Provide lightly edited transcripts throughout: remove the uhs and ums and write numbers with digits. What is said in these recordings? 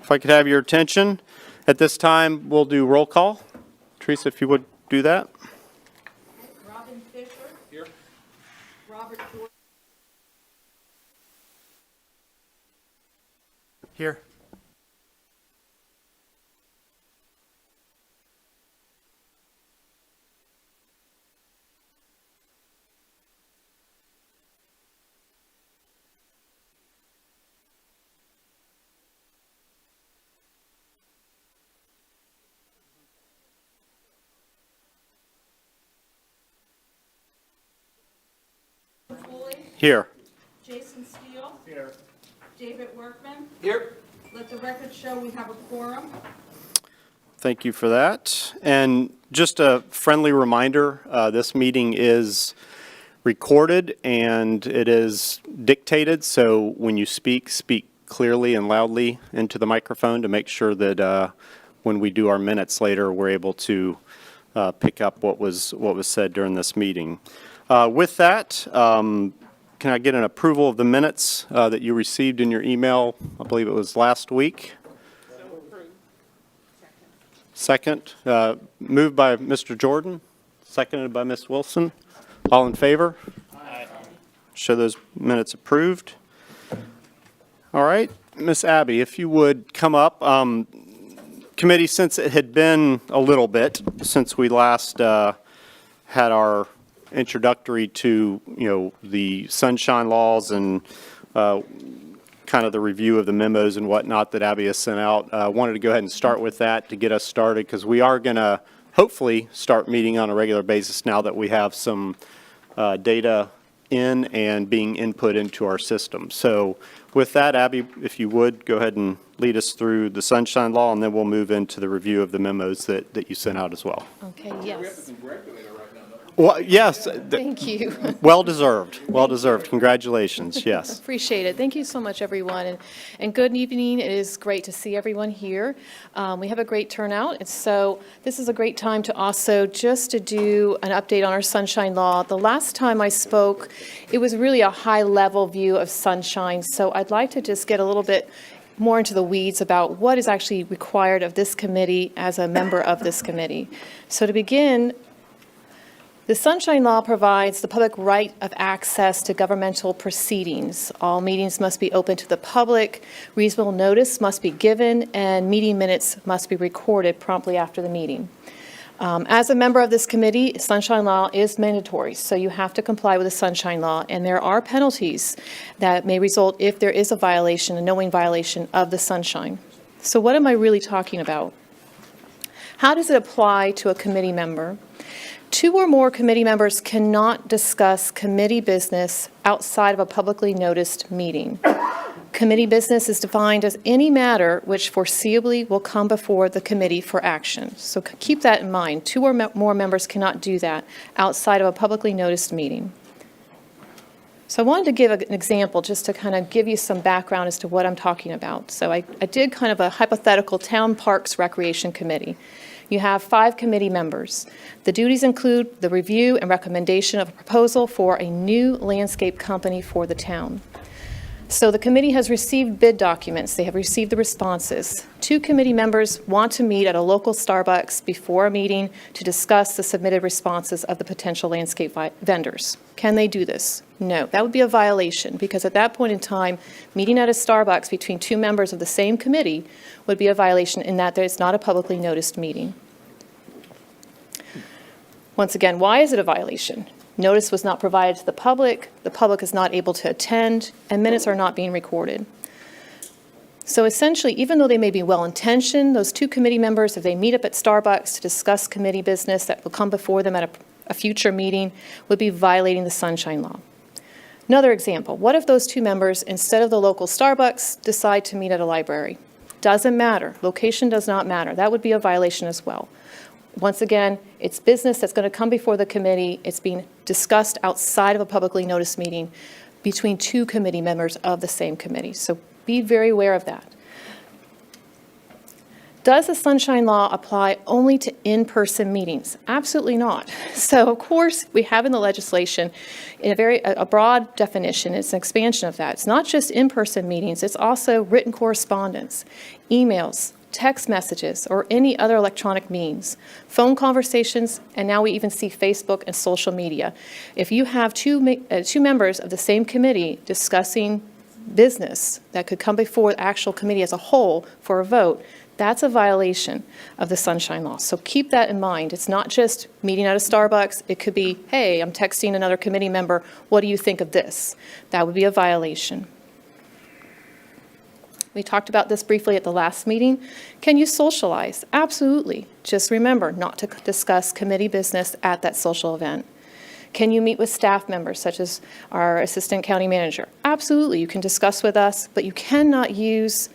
if I could have your attention. At this time, we'll do roll call. Teresa, if you would do that. Robin Fisher. Here. Robert George. Here. Here. Jason Steele. Here. David Workman. Here. Let the record show we have a quorum. Thank you for that. And just a friendly reminder, this meeting is recorded and it is dictated, so when you speak clearly and loudly into the microphone to make sure that when we do our minutes later, we're able to pick up what was said during this meeting. With that, can I get an approval of the minutes that you received in your email? I believe it was last week. So approved. Second, moved by Mr. Jordan, seconded by Ms. Wilson. All in favor? Aye. Show those minutes approved. All right, Ms. Abby, if you would come up. Committee, since it had been a little bit since we last had our introductory to, the sunshine laws and kind of the review of the memos and whatnot that Abby has sent out. I wanted to go ahead and start with that to get us started because we are going to hopefully start meeting on a regular basis now that we have some data in and being input into our system. So with that, Abby, if you would, go ahead and lead us through the sunshine law, and then we'll move into the review of the memos that you sent out as well. Okay, We have to yes. congratulate her right now, though. Well, yes, Thank you. well deserved. Well deserved. Congratulations. Yes. Appreciate it. Thank you so much, everyone. And good evening. It is great to see everyone here. We have a great turnout. And so this is a great time to also just to do an update on our sunshine law. The last time I spoke, it was really a high-level view of sunshine. So I'd like to just get a little bit more into the weeds about what is actually required of this committee as a member of this committee. So to begin, the Sunshine Law provides the public right of access to governmental proceedings. All meetings must be open to the public, reasonable notice must be given, and meeting minutes must be recorded promptly after the meeting. As a member of this committee, Sunshine Law is mandatory, so you have to comply with the Sunshine Law, and there are penalties that may result if there is a violation, a knowing violation of the Sunshine. So what am I really talking about? How does it apply to a committee member? 2 or more committee members cannot discuss committee business outside of a publicly noticed meeting. Committee business is defined as any matter which foreseeably will come before the committee for action. So keep that in mind. 2 or more members cannot do that outside of a publicly noticed meeting. So I wanted to give an example just to kind of give you some background as to what I'm talking about. So I did kind of a hypothetical Town Parks Recreation Committee. You have 5 committee members. The duties include the review and recommendation of a proposal for a new landscape company for the town. So the committee has received bid documents. They have received the responses. 2 committee members want to meet at a local Starbucks before a meeting to discuss the submitted responses of the potential landscape vendors. Can they do this? No, that would be a violation because at that point in time, meeting at a Starbucks between 2 members of the same committee would be a violation in that there is not a publicly noticed meeting. Once again, why is it a violation? Notice was not provided to the public is not able to attend, and minutes are not being recorded. So essentially, even though they may be well-intentioned, those 2 committee members, if they meet up at Starbucks to discuss committee business that will come before them at a future meeting, would be violating the Sunshine Law. Another example, what if those 2 members, instead of the local Starbucks, decide to meet at a library? Doesn't matter. Location does not matter. That would be a violation as well. Once again, it's business that's going to come before the committee. It's being discussed outside of a publicly noticed meeting between 2 committee members of the same committee. So be very aware of that. Does the Sunshine Law apply only to in-person meetings? Absolutely not. So, of course, we have in the legislation a broad definition. It's an expansion of that. It's not just in-person meetings. It's also written correspondence, emails, text messages, or any other electronic means, phone conversations, and now we even see Facebook and social media. If you have two members of the same committee discussing business that could come before the actual committee as a whole for a vote, that's a violation of the Sunshine Law. So keep that in mind. It's not just meeting at a Starbucks. It could be, hey, I'm texting another committee member. What do you think of this? That would be a violation. We talked about this briefly at the last meeting. Can you socialize? Absolutely. Just remember not to discuss committee business at that social event. Can you meet with staff members, such as our assistant county manager? Absolutely. You can discuss with us, but you cannot use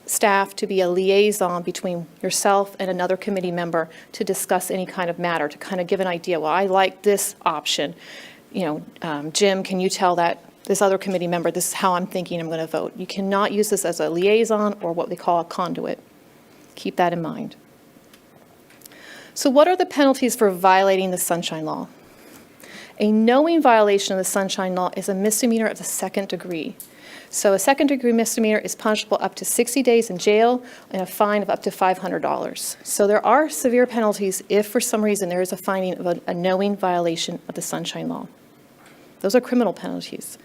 staff to be a liaison between yourself and another committee member to discuss any kind of matter, to kind of give an idea, well, I like this option. Jim, can you tell this other committee member, this is how I'm thinking I'm going to vote. You cannot use this as a liaison or what we call a conduit. Keep that in mind. So what are the penalties for violating the Sunshine Law? A knowing violation of the Sunshine Law is a misdemeanor of the second degree. So a second-degree misdemeanor is punishable up to 60 days in jail and a fine of up to $500. So there are severe penalties if, for some reason, there is a finding of a knowing violation of the Sunshine Law. Those are criminal penalties.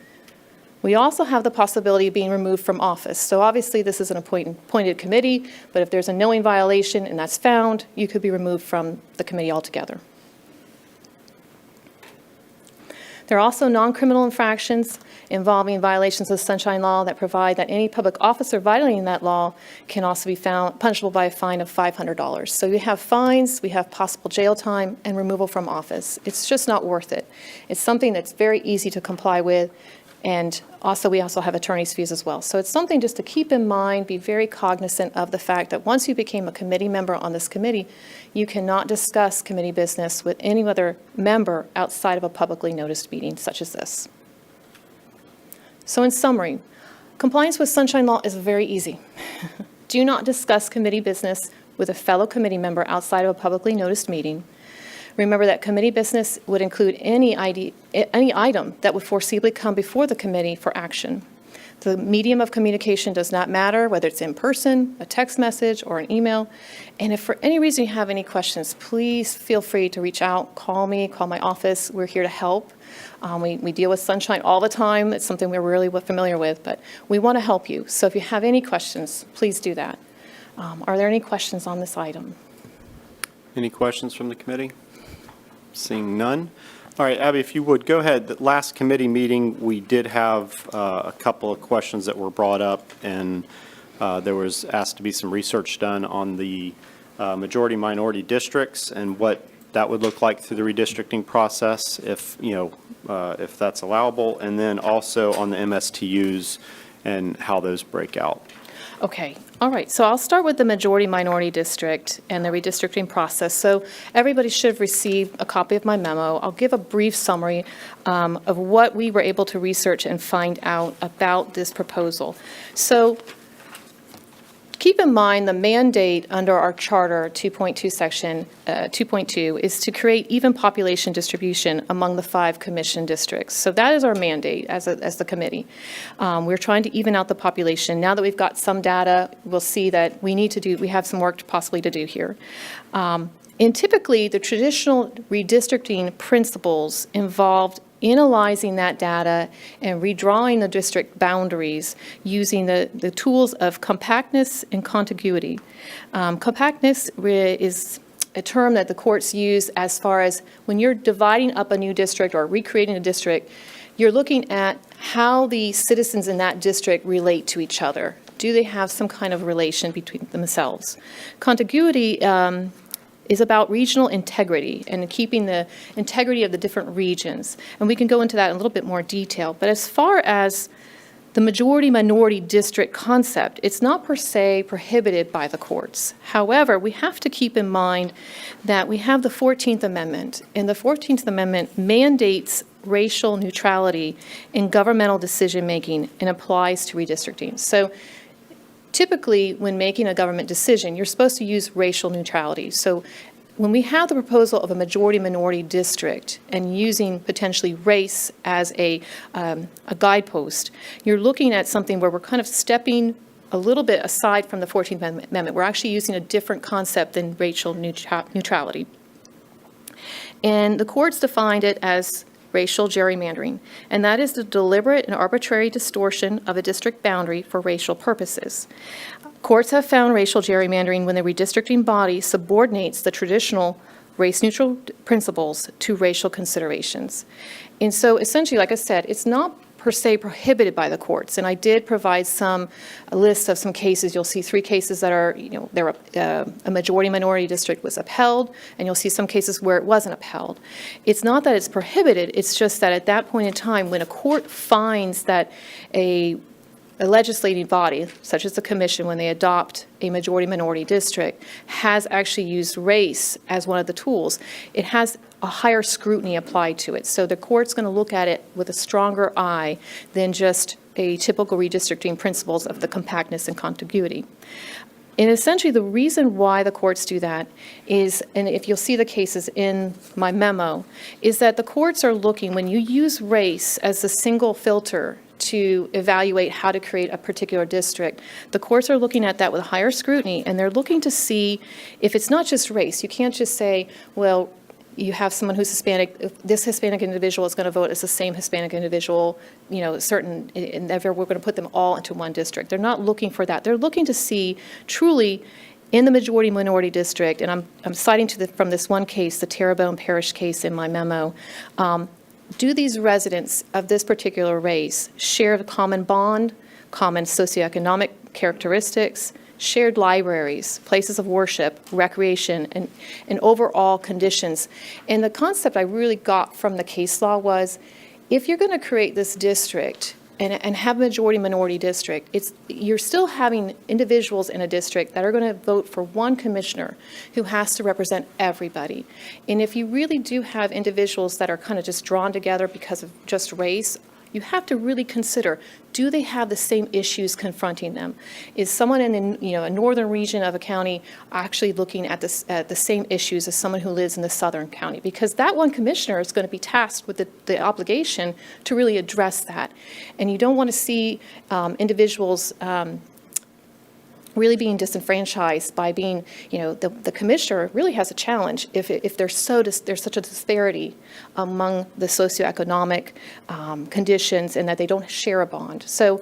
We also have the possibility of being removed from office. So obviously, this is an appointed committee, but if there's a knowing violation and that's found, you could be removed from the committee altogether. There are also non-criminal infractions involving violations of the Sunshine Law that provide that any public officer violating that law can also be found punishable by a fine of $500. So we have fines, we have possible jail time, and removal from office. It's just not worth it. It's something that's very easy to comply with, and we also have attorney's fees as well. So it's something just to keep in mind, be very cognizant of the fact that once you became a committee member on this committee, you cannot discuss committee business with any other member outside of a publicly noticed meeting such as this. So in summary, compliance with Sunshine Law is very easy. Do not discuss committee business with a fellow committee member outside of a publicly noticed meeting. Remember that committee business would include any item that would foreseeably come before the committee for action. The medium of communication does not matter, whether it's in person, a text message, or an email. And if for any reason you have any questions, please feel free to reach out, call me, call my office. We're here to help. We deal with Sunshine all the time. It's something we're really familiar with, but we want to help you. So if you have any questions, please do that. Are there any questions on this item? Any questions from the committee? Seeing none. All right, Abby, if you would, go ahead. The last committee meeting, we did have a couple of questions that were brought up, and there was asked to be some research done on the majority-minority districts and what that would look like through the redistricting process, if that's allowable, and then also on the MSTUs and how those break out. Okay, all right. So I'll start with the majority-minority district and the redistricting process. So everybody should have received a copy of my memo. I'll give a brief summary of what we were able to research and find out about this proposal. So keep in mind the mandate under our charter 2.2 section 2.2 is to create even population distribution among the 5 commission districts. So that is our mandate as the committee. We're trying to even out the population. Now that we've got some data, we'll see that we have some work possibly to do here. And typically the traditional redistricting principles involved analyzing that data and redrawing the district boundaries using the tools of compactness and contiguity. Compactness is a term that the courts use as far as when you're dividing up a new district or recreating a district, you're looking at how the citizens in that district relate to each other. Do they have some kind of relation between themselves? Contiguity is about regional integrity and keeping the integrity of the different regions. And we can go into that in a little bit more detail. But as far as the majority-minority district concept, it's not per se prohibited by the courts. However, we have to keep in mind that we have the 14th Amendment, and the 14th Amendment mandates racial neutrality in governmental decision-making and applies to redistricting. So typically, when making a government decision, you're supposed to use racial neutrality. So when we have the proposal of a majority-minority district and using potentially race as a guidepost, you're looking at something where we're kind of stepping a little bit aside from the 14th Amendment. We're actually using a different concept than racial neutrality. And the courts defined it as racial gerrymandering, and that is the deliberate and arbitrary distortion of a district boundary for racial purposes. Courts have found racial gerrymandering when the redistricting body subordinates the traditional race-neutral principles to racial considerations. And so essentially, like I said, it's not per se prohibited by the courts. And I did provide a list of some cases. You'll see 3 cases that are, a majority-minority district was upheld, and you'll see some cases where it wasn't upheld. It's not that it's prohibited, it's just that at that point in time, when a court finds that a legislating body, such as the commission, when they adopt a majority-minority district, has actually used race as one of the tools, it has a higher scrutiny applied to it. So the court's going to look at it with a stronger eye than just a typical redistricting principles of the compactness and contiguity. And essentially, the reason why the courts do that is, and if you'll see the cases in my memo, is that the courts are looking, when you use race as the single filter to evaluate how to create a particular district, the courts are looking at that with higher scrutiny, and they're looking to see if it's not just race. You can't just say, well, you have someone who's Hispanic, this Hispanic individual is going to vote as the same Hispanic individual, and therefore we're going to put them all into one district. They're not looking for that. They're looking to see truly in the majority-minority district, and I'm citing from this one case, the Terrebonne Parish case in my memo, do these residents of this particular race share a common bond, common socioeconomic characteristics, shared libraries, places of worship, recreation, and overall conditions? And the concept I really got from the case law was, if you're going to create this district and have a majority-minority district, you're still having individuals in a district that are going to vote for one commissioner who has to represent everybody. And if you really do have individuals that are kind of just drawn together because of just race, you have to really consider, do they have the same issues confronting them? Is someone in a northern region of a county actually looking at the same issues as someone who lives in the southern county? Because that one commissioner is going to be tasked with the obligation to really address that. And you don't want to see individuals really being disenfranchised by being, the commissioner really has a challenge if there's such a disparity among the socioeconomic conditions and that they don't share a bond. So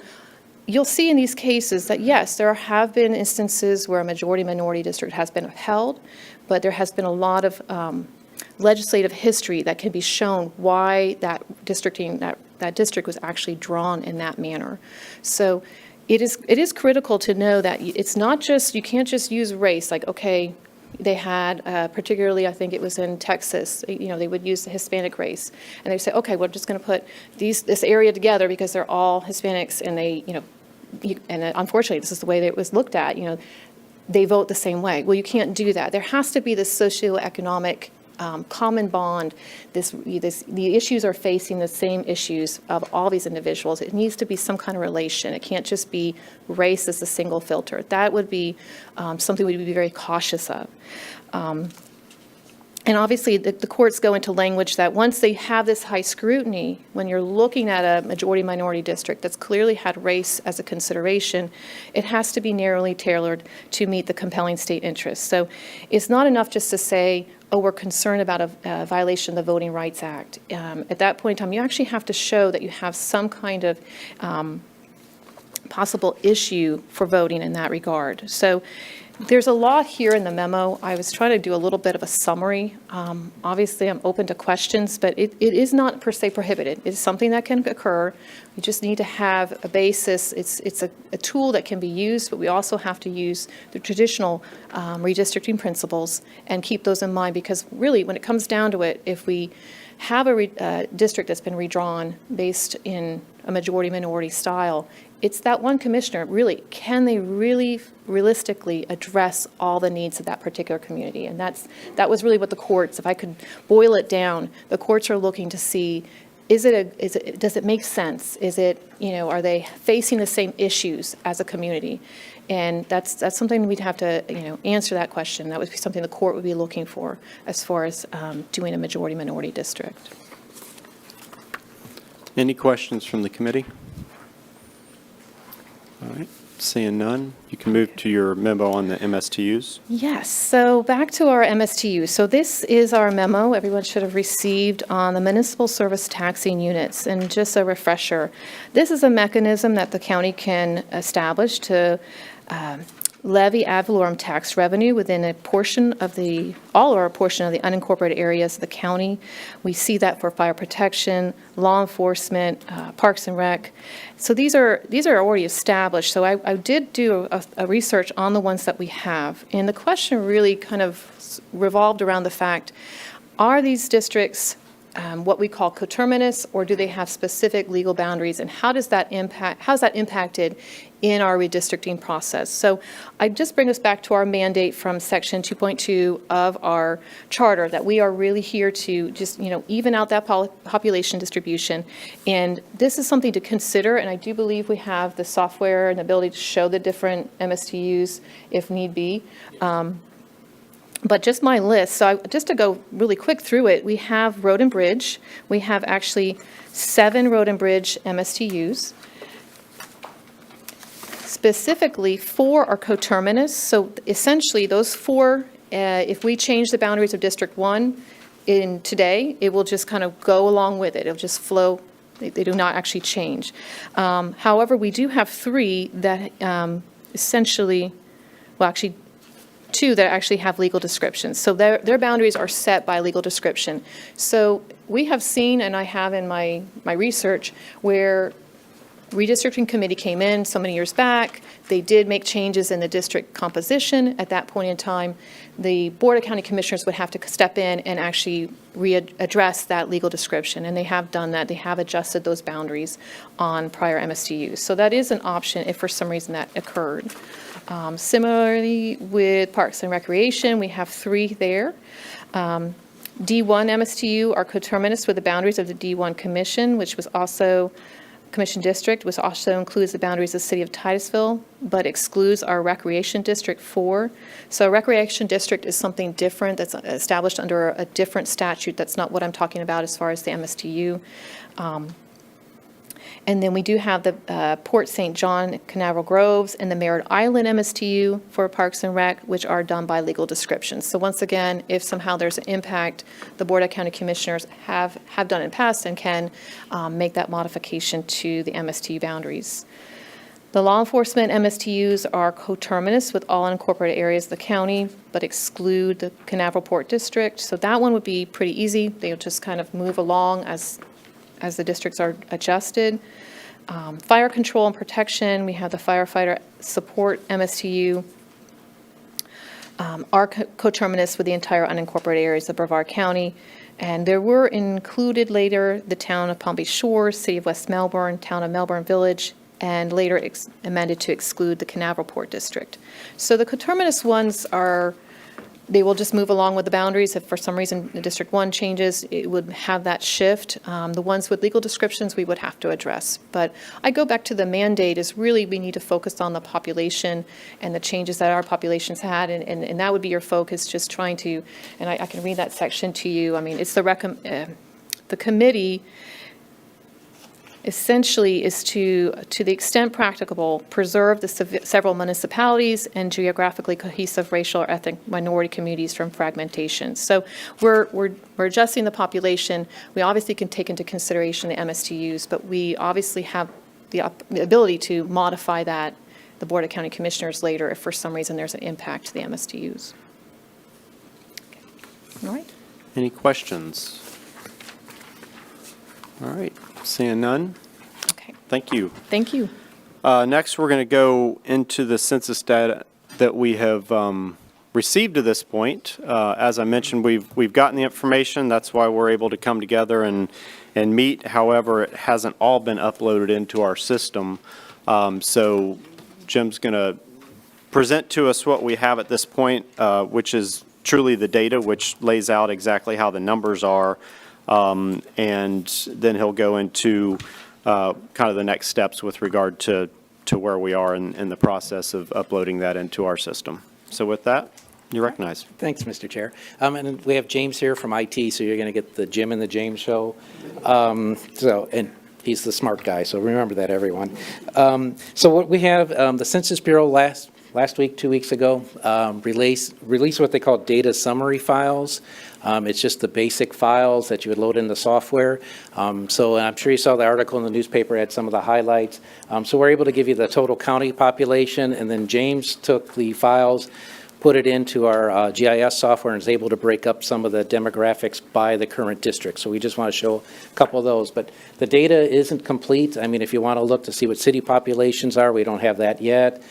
you'll see in these cases that, yes, there have been instances where a majority-minority district has been upheld, but there has been a lot of legislative history that can be shown why that district was actually drawn in that manner. So it is critical to know that it's not just, you can't just use race, like, okay, they had, particularly I think it was in Texas, they would use the Hispanic race, and they say, okay, we're just going to put this area together because they're all Hispanics, and and unfortunately this is the way that it was looked at, they vote the same way. Well, you can't do that. There has to be this socioeconomic common bond. The issues are facing the same issues of all these individuals. It needs to be some kind of relation. It can't just be race as the single filter. That would be something we'd be very cautious of. And obviously, the courts go into language that once they have this high scrutiny, when you're looking at a majority-minority district that's clearly had race as a consideration, it has to be narrowly tailored to meet the compelling state interest. So it's not enough just to say, oh, we're concerned about a violation of the Voting Rights Act. At that point in time, you actually have to show that you have some kind of possible issue for voting in that regard. So there's a lot here in the memo. I was trying to do a little bit of a summary. Obviously, I'm open to questions, but it is not per se prohibited. It's something that can occur. We just need to have a basis. It's a tool that can be used, but we also have to use the traditional redistricting principles and keep those in mind, because really, when it comes down to it, if we have a district that's been redrawn based in a majority-minority style, it's that one commissioner, really, can they really realistically address all the needs of that particular community? And that was really what the courts, if I could boil it down, the courts are looking to see, does it make sense? Is it, are they facing the same issues as a community? And that's something we'd have to, answer that question. That would be something the court would be looking for as far as doing a majority-minority district. Any questions from the committee? All right, seeing none, you can move to your memo on the MSTUs. Yes, so back to our MSTU. So this is our memo everyone should have received on the municipal service taxing units. And just a refresher, this is a mechanism that the county can establish to levy ad valorem tax revenue within a portion of all or a portion of the unincorporated areas of the county. We see that for fire protection, law enforcement, parks and rec. So these are already established. So I did do a research on the ones that we have. And the question really kind of revolved around the fact, are these districts what we call coterminous, or do they have specific legal boundaries, and how's that impacted in our redistricting process? So I just bring us back to our mandate from section 2.2 of our charter, that we are really here to just, even out that population distribution. And this is something to consider, and I do believe we have the software and the ability to show the different MSTUs if need be. But just my list, so just to go really quick through it, we have road and bridge. We have actually 7 road and bridge MSTUs. Specifically, 4 are coterminous. So essentially, those 4, if we change the boundaries of District 1 in today, it will just kind of go along with it. It'll just flow. They do not actually change. However, we do have 3 that essentially, well, actually, 2 that actually have legal descriptions. So their boundaries are set by legal description. So we have seen, and I have in my research, where Redistricting Committee came in so many years back. They did make changes in the district composition. At that point in time, the Board of County Commissioners would have to step in and actually readdress that legal description, and they have done that. They have adjusted those boundaries on prior MSTUs. So that is an option if for some reason that occurred. Similarly, with Parks and Recreation, we have 3 there. D1 MSTU are coterminous with the boundaries of the D1 Commission, which was also Commission District, which also includes the boundaries of the City of Titusville, but excludes our Recreation District 4. So Recreation District is something different that's established under a different statute. That's not what I'm talking about as far as the MSTU. And then we do have the Port St. John, Canaveral Groves, and the Merritt Island MSTU for Parks and Rec, which are done by legal description. So once again, if somehow there's an impact, the Board of County Commissioners have done in the past and can make that modification to the MSTU boundaries. The law enforcement MSTUs are coterminous with all unincorporated areas of the county, but exclude the Canaveral Port District. So that one would be pretty easy. They'll just kind of move along as the districts are adjusted. Fire control and protection, we have the firefighter support MSTU, are coterminous with the entire unincorporated areas of Brevard County. And there were included later the town of Palm Beach Shores, City of West Melbourne, town of Melbourne Village, and later amended to exclude the Canaveral Port District. So the coterminous ones they will just move along with the boundaries. If for some reason the District 1 changes, it would have that shift. The ones with legal descriptions we would have to address. But I go back to the mandate is really we need to focus on the population and the changes that our population's had, and that would be your focus, just trying to, and I can read that section to you. I mean, it's the committee essentially is to the extent practicable, preserve the several municipalities and geographically cohesive racial or ethnic minority communities from fragmentation. So we're adjusting the population. We obviously can take into consideration the MSTUs, but we obviously have the ability to modify that, the Board of County Commissioners later, if for some reason there's an impact to the MSTUs. Okay. All right. Any questions? All right, seeing none. Okay. Thank you. Thank you. Next, we're going to go into the census data that we have received to this point. As I mentioned, we've gotten the information. That's why we're able to come together and meet. However, it hasn't all been uploaded into our system. So Jim's going to present to us what we have at this point, which is truly the data, which lays out exactly how the numbers are. And then he'll go into kind of the next steps with regard to to where we are in the process of uploading that into our system. So with that, you're recognized. Thanks, Mr. Chair. And we have James here from IT, so you're going to get the Jim and the James show. And he's the smart guy, so remember that, everyone. So what we have, the Census Bureau last week, 2 weeks ago, released what they call data summary files. It's just the basic files that you would load in the software. So I'm sure you saw the article in the newspaper, had some of the highlights. So we're able to give you the total county population, and then James took the files, put it into our GIS software, and is able to break up some of the demographics by the current district. So we just want to show a couple of those. But the data isn't complete. I mean, if you want to look to see what city populations are, we don't have that yet.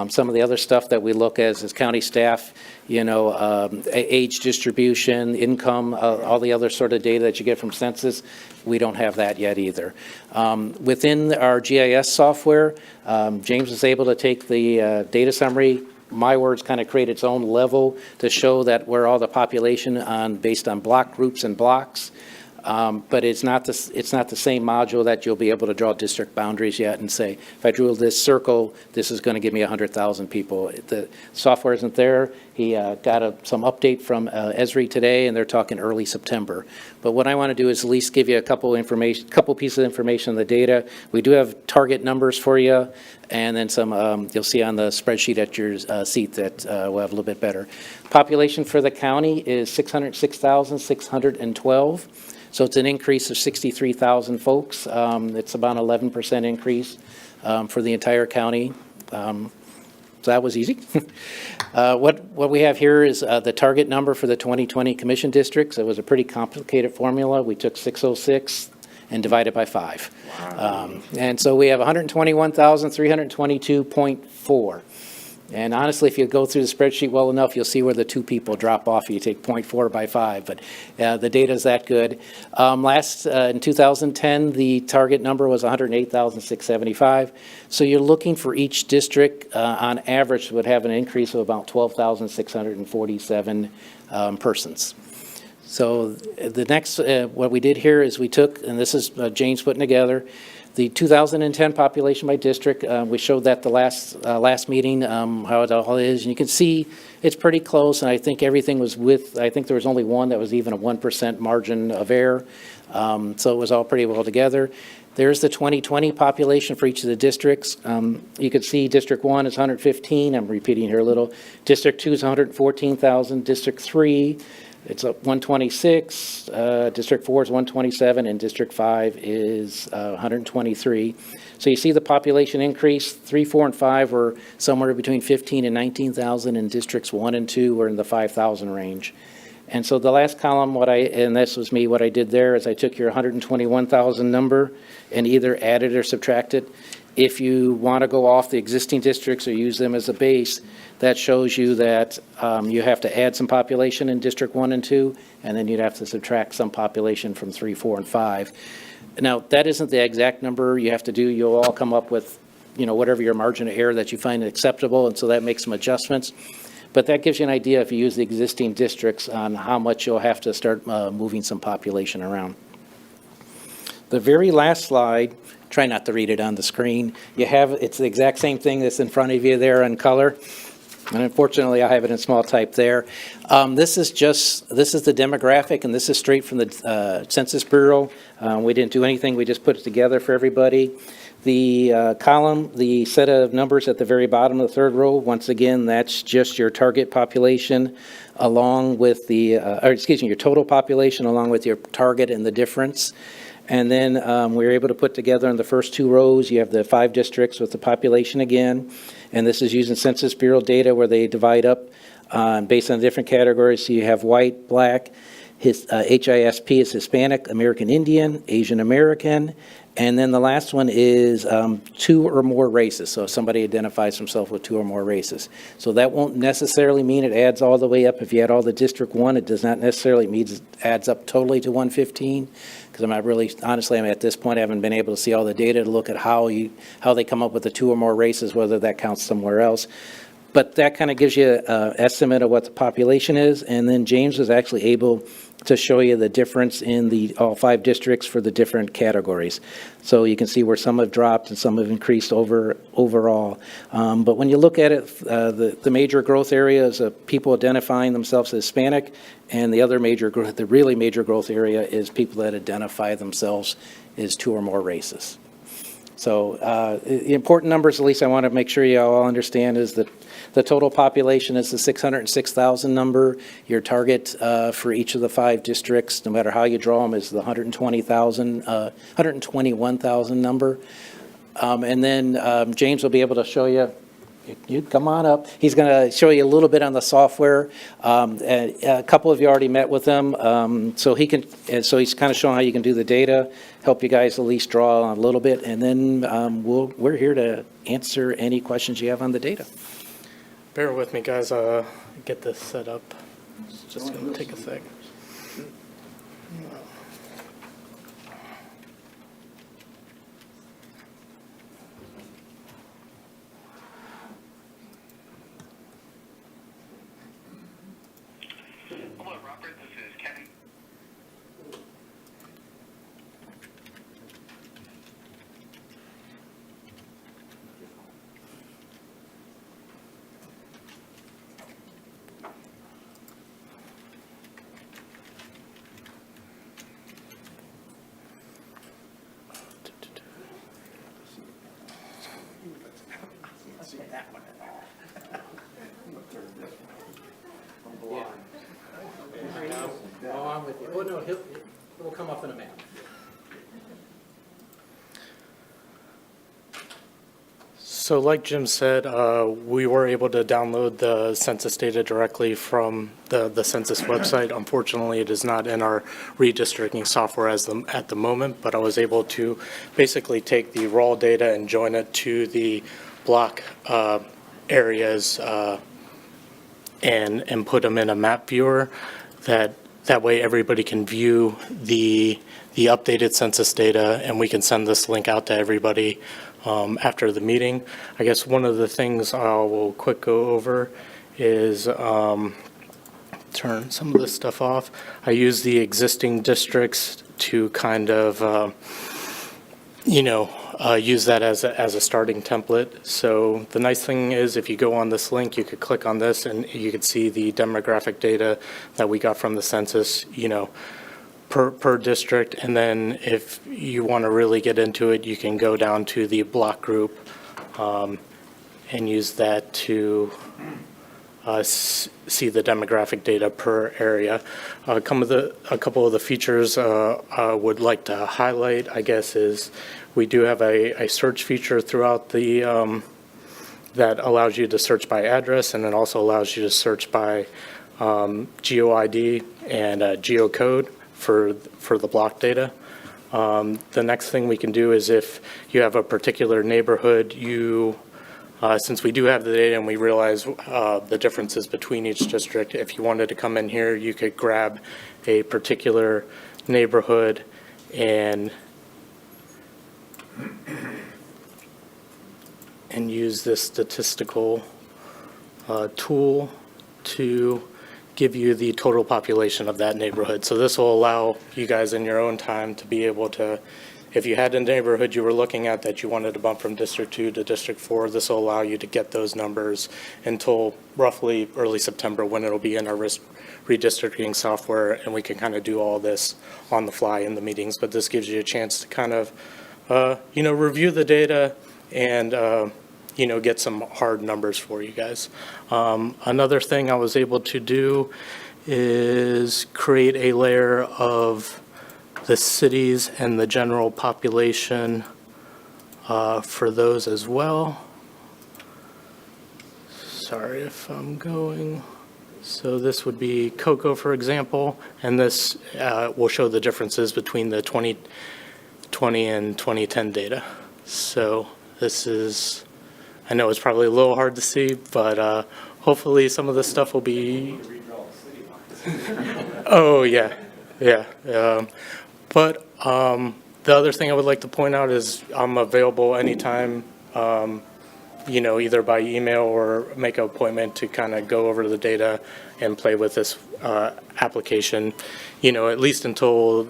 Some of the other stuff that we look at as county staff, age distribution, income, all the other sort of data that you get from census, we don't have that yet either. Within our GIS software, James is able to take the data summary, my words, kind of create its own level to show that where all the population based on block groups and blocks. But it's not the same module that you'll be able to draw district boundaries yet and say, if I drew this circle, this is going to give me 100,000 people. The software isn't there. He got some update from Esri today, and they're talking early September. But what I want to do is at least give you a couple pieces of information on the data. We do have target numbers for you, and then some you'll see on the spreadsheet at your seat that we'll have a little bit better. Population for the county is 606,612. So it's an increase of 63,000 folks. It's about an 11% increase for the entire county. So that was easy. What we have here is the target number for the 2020 commission districts. It was a pretty complicated formula. We took 606 and divided by 5. Wow. And so we have 121,322.4. And honestly, if you go through the spreadsheet well enough, you'll see where the 2 people drop off. You take 0.4 by 5, but the data is that good. In 2010, the target number was 108,675. So you're looking for each district, on average, would have an increase of about 12,647 persons. So the next, what we did here is we took, and this is James putting together, the 2010 population by district. We showed that the last meeting, how it all is. And you can see it's pretty close, and I think everything was I think there was only one that was even a 1% margin of error. So it was all pretty well together. There's the 2020 population for each of the districts. You can see District 1 is 115. I'm repeating here a little. District 2 is 114,000. District 3, it's 126, District 4 is 127, and District 5 is 123. So you see the population increase. 3, 4, and 5 were somewhere between 15 and 19,000, and Districts 1 and 2 were in the 5,000 range. And so the last column, and this was me, what I did there is I took your 121,000 number and either added or subtracted. If you want to go off the existing districts or use them as a base, that shows you that you have to add some population in District 1 and 2, and then you'd have to subtract some population from 3, 4, and 5. Now, that isn't the exact number you have to do. You'll all come up with, whatever your margin of error that you find acceptable, and so that makes some adjustments. But that gives you an idea, if you use the existing districts, on how much you'll have to start moving some population around. The very last slide, try not to read it on the screen. It's the exact same thing that's in front of you there in color. And unfortunately, I have it in small type there. This is the demographic, and this is straight from the Census Bureau. We didn't do anything. We just put it together for everybody. The column, the set of numbers at the very bottom of the third row, once again, that's just your target population along with your total population along with your target and the difference. And then we were able to put together in the first 2 rows, you have the 5 districts with the population again. And this is using Census Bureau data where they divide up based on different categories. So you have white, black, HISP is Hispanic, American Indian, Asian American. And then the last one is 2 or more races. So if somebody identifies himself with 2 or more races. So that won't necessarily mean it adds all the way up. If you add all the District 1, it does not necessarily mean it adds up totally to 115. Because I'm not really, honestly, at this point, I haven't been able to see all the data to look at how they come up with the 2 or more races, whether that counts somewhere else. But that kind of gives you an estimate of what the population is. And then James was actually able to show you the difference in all 5 districts for the different categories. So you can see where some have dropped and some have increased overall. But when you look at it, the major growth area is people identifying themselves as Hispanic, and the really major growth area is people that identify themselves as 2 or more races. So the important numbers, at least I want to make sure you all understand, is that the total population is the 606,000 number. Your target for each of the 5 districts, no matter how you draw them, is the 121,000 number. And then James will be able to show you. You come on up. He's going to show you a little bit on the software. A couple of you already met with him, so he's kind of showing how you can do the data, help you guys at least draw a little bit, and then we're here to answer any questions you have on the data. Bear with me, guys. Get this set up. It's just going to take a sec. Hello, Robert. This is Kevin. Oh, no, he'll come up in a minute. So like Jim said, we were able to download the census data directly from the census website. Unfortunately, it is not in our redistricting software at the moment, but I was able to basically take the raw data and join it to the block areas and put them in a map viewer. That way everybody can view the updated census data, and we can send this link out to everybody after the meeting. I guess one of the things I will quick go over is turn some of this stuff off. I use the existing districts to kind of, use that as a starting template. So the nice thing is if you go on this link, you could click on this and you could see the demographic data that we got from the census, per district. And then if you want to really get into it, you can go down to the block group and use that to see the demographic data per area. A couple of the features I would like to highlight, I guess, is we do have a search feature throughout the that allows you to search by address, and it also allows you to search by GeoID and geocode for the block data. The next thing we can do is if you have a particular neighborhood, since we do have the data and we realize the differences between each district, if you wanted to come in here, you could grab a particular neighborhood and use this statistical tool to give you the total population of that neighborhood. So this will allow you guys in your own time to be able to, if you had a neighborhood you were looking at that you wanted to bump from District 2 to District 4, this will allow you to get those numbers until roughly early September when it'll be in our redistricting software, and we can kind of do all this on the fly in the meetings. But this gives you a chance to kind of, review the data and, get some hard numbers for you guys. Another thing I was able to do is create a layer of the cities and the general population for those as well. Sorry if I'm going. So this would be Cocoa, for example, and this will show the differences between the 2020 and 2010 data. So this is, I know it's probably a little hard to see, but hopefully some of this stuff will be. Oh, yeah. But the other thing I would like to point out is I'm available anytime, either by email or make an appointment to kind of go over the data and play with this application, at least until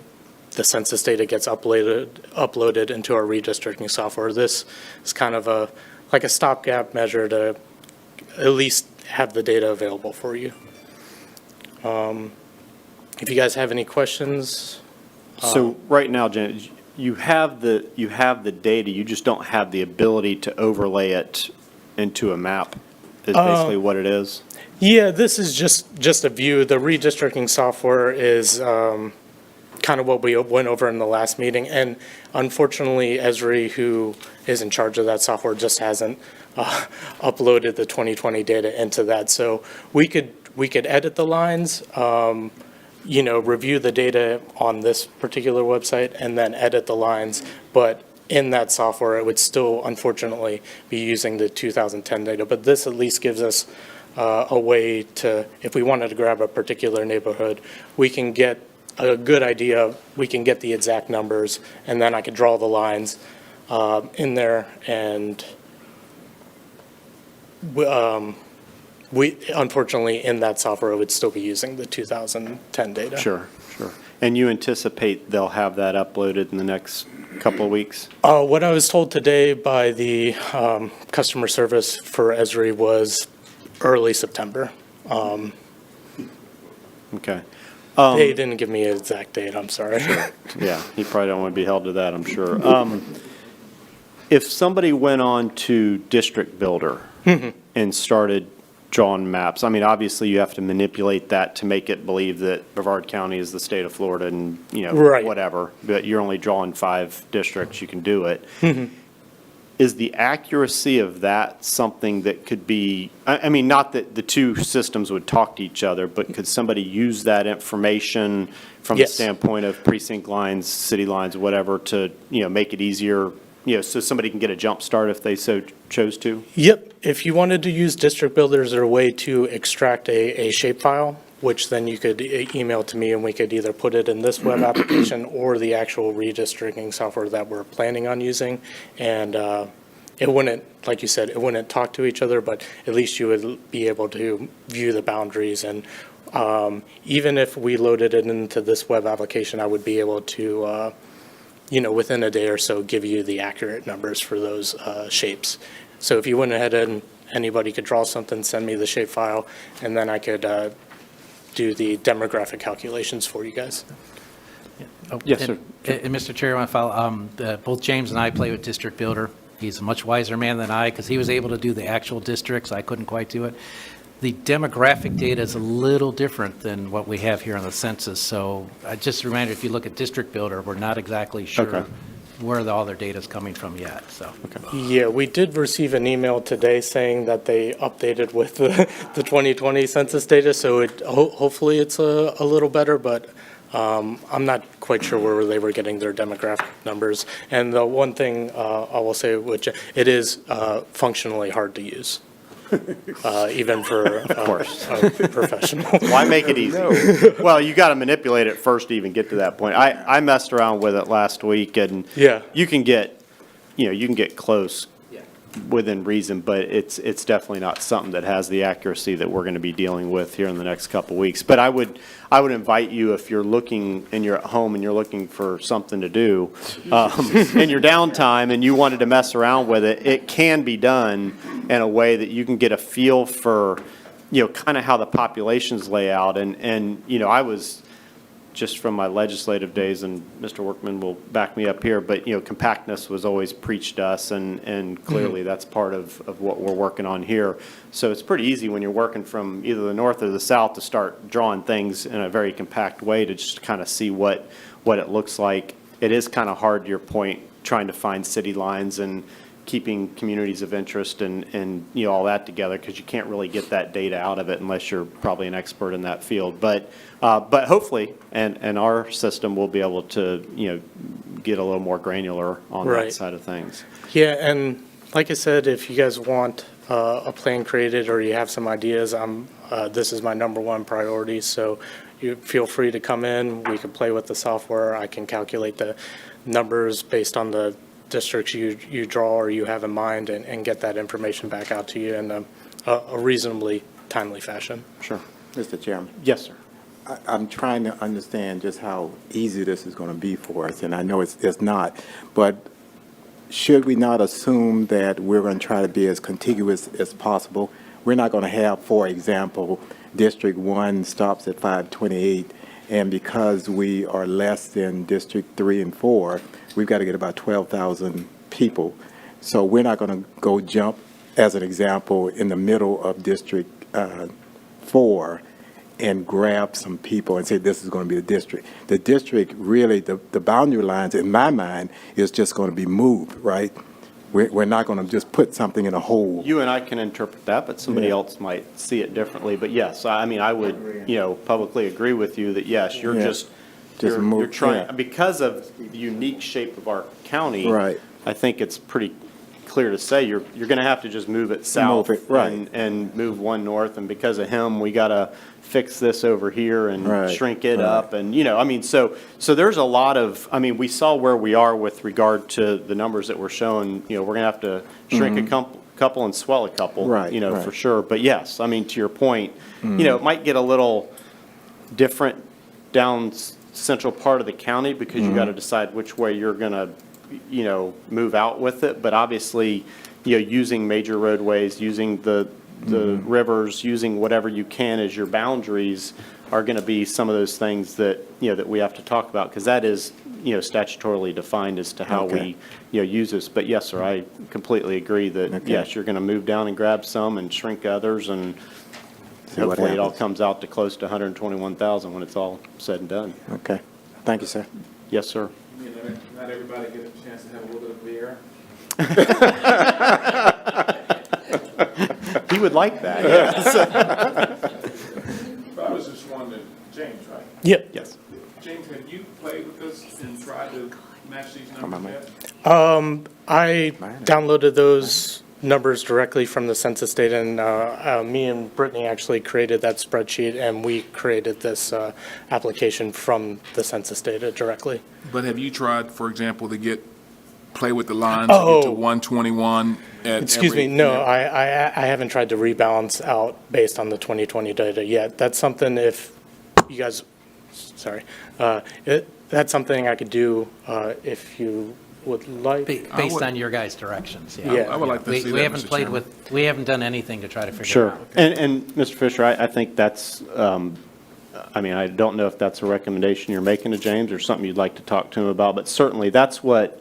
the census data gets uploaded into our redistricting software. This is kind of like a stopgap measure to at least have the data available for you. If you guys have any questions. So right now, Janet, you have the data, you just don't have the ability to overlay it into a map, is basically what it is? Yeah, this is just a view. The redistricting software is kind of what we went over in the last meeting. And unfortunately, Esri, who is in charge of that software, just hasn't uploaded the 2020 data into that. So we could edit the lines, review the data on this particular website and then edit the lines. But in that software, it would still unfortunately be using the 2010 data. But this at least gives us a way to, if we wanted to grab a particular neighborhood, we can get a good idea, we can get the exact numbers, and then I could draw the lines in there, and we unfortunately, in that software, would still be using the 2010 data. Sure. And you anticipate they'll have that uploaded in the next couple of weeks? What I was told today by the customer service for Esri was early September. Okay. They didn't give me an exact date, I'm sorry. Yeah, you probably don't want to be held to that, I'm sure. If somebody went on to District Builder and started drawing maps, I mean, obviously you have to manipulate that to make it believe that Brevard County is the state of Florida and, Right. whatever, but you're only drawing 5 districts, you can do it. Is the accuracy of that something that could be, I mean, not that the two systems would talk to each other, but could somebody use that information from the Yes. standpoint of precinct lines, city lines, whatever, to, make it easier, so somebody can get a jump start if they so chose to? Yep, if you wanted to use District Builder as a way to extract a shapefile, which then you could email to me and we could either put it in this web application or the actual redistricting software that we're planning on using. And it wouldn't, like you said, it wouldn't talk to each other, but at least you would be able to view the boundaries. And even if we loaded it into this web application, I would be able to, within a day or so, give you the accurate numbers for those shapes. So if you went ahead and anybody could draw something, send me the shapefile, and then I could do the demographic calculations for you guys. Yes, sir. And Mr. Chair, I want to follow, both James and I play with District Builder. He's a much wiser man than I, because he was able to do the actual districts. I couldn't quite do it. The demographic data is a little different than what we have here on the census. So just a reminder, if you look at District Builder, we're not exactly sure Okay. where all their data is coming from yet, so. Yeah, we did receive an email today saying that they updated with the 2020 census data, so hopefully it's a little better, but I'm not quite sure where they were getting their demographic numbers. And the one thing I will say, which it is functionally hard to use, even for a professional. Why make it easy? Well, you got to manipulate it first to even get to that point. I messed around with it last week, and Yeah. you can get close within reason, but it's definitely not something that has the accuracy that we're going to be dealing with here in the next couple of weeks. But I would invite you, if you're looking and you're at home and you're looking for something to do in your downtime and you wanted to mess around with it, it can be done in a way that you can get a feel for, kind of how the populations lay out. And I was, just from my legislative days, and Mr. Workman will back me up here, but, compactness was always preached to us, and clearly that's part of what we're working on here. So it's pretty easy when you're working from either the north or the south to start drawing things in a very compact way to just kind of see what it looks like. It is kind of hard, to your point, trying to find city lines and keeping communities of interest and all that together, because you can't really get that data out of it unless you're probably an expert in that field. But hopefully, and our system will be able to, get a little more granular on that Right. side of things. Yeah, and like I said, if you guys want a plan created or you have some ideas, this is my #1 priority. So you feel free to come in. We can play with the software. I can calculate the numbers based on the districts you draw or you have in mind, and get that information back out to you in a reasonably timely fashion. Sure. Mr. Chairman, Yes, sir. I'm trying to understand just how easy this is going to be for us, and I know it's not, but should we not assume that we're going to try to be as contiguous as possible? We're not going to have, for example, District 1 stops at 528, and because we are less than District 3 and 4, we've got to get about 12,000 people. So we're not going to go jump, as an example, in the middle of District 4 and grab some people and say this is going to be the district. The district, really, the boundary lines, in my mind, is just going to be moved, right? We're not going to just put something in a hole. You and I can interpret that, but somebody Yeah. else might see it differently. But yes, I mean, I would, publicly agree with you that, yes, you're Yeah. just, Just you're move- trying, yeah. because of the unique shape of our county. Right. I think it's pretty clear to say you're going to have to just move it south. Move it, right. And move one north, and because of him, we got to fix this over here and Right, shrink it right. up. And, I mean, so there's a lot of, I mean, we saw where we are with regard to the numbers that we're showing. We're going to have to shrink a couple and swell a couple. Right, right. For sure. But yes, I mean, to your point, it might get a little different down central part of the county because you got to decide which way you're going to, move out with it. But obviously, using major roadways, using the rivers, using whatever you can as your boundaries are going to be some of those things that, that we have to talk about, because that is, statutorily defined as to how Okay. we, use this. But yes, sir, I completely agree that, Okay. yes, you're going to move down and grab some and shrink others, and See what hopefully it all happens. comes out to close to 121,000 when it's all said and done. Okay. Thank you, sir. Yes, sir. Not everybody gets a chance to have a little bit of beer. He would like that, yes. But I was just wondering, James, right? Yep. Yes. James, have you played with this and tried to match these on, numbers man. yet? I downloaded those numbers directly from the census data, and me and Brittany actually created that spreadsheet, and we created this application from the census data directly. But have you tried, for example, to play with the lines to get to 121 at Excuse me, every- no, I haven't tried to rebalance out based on the 2020 data yet. That's something if you guys, sorry, that's something I could do if you would like. Based on your guys' directions, yeah. Yeah. I would like to see that, We haven't Mr. played Chairman. we haven't done anything to try to figure it Sure. out. And Mr. Fisher, I think that's, I mean, I don't know if that's a recommendation you're making to James or something you'd like to talk to him about, but certainly that's what,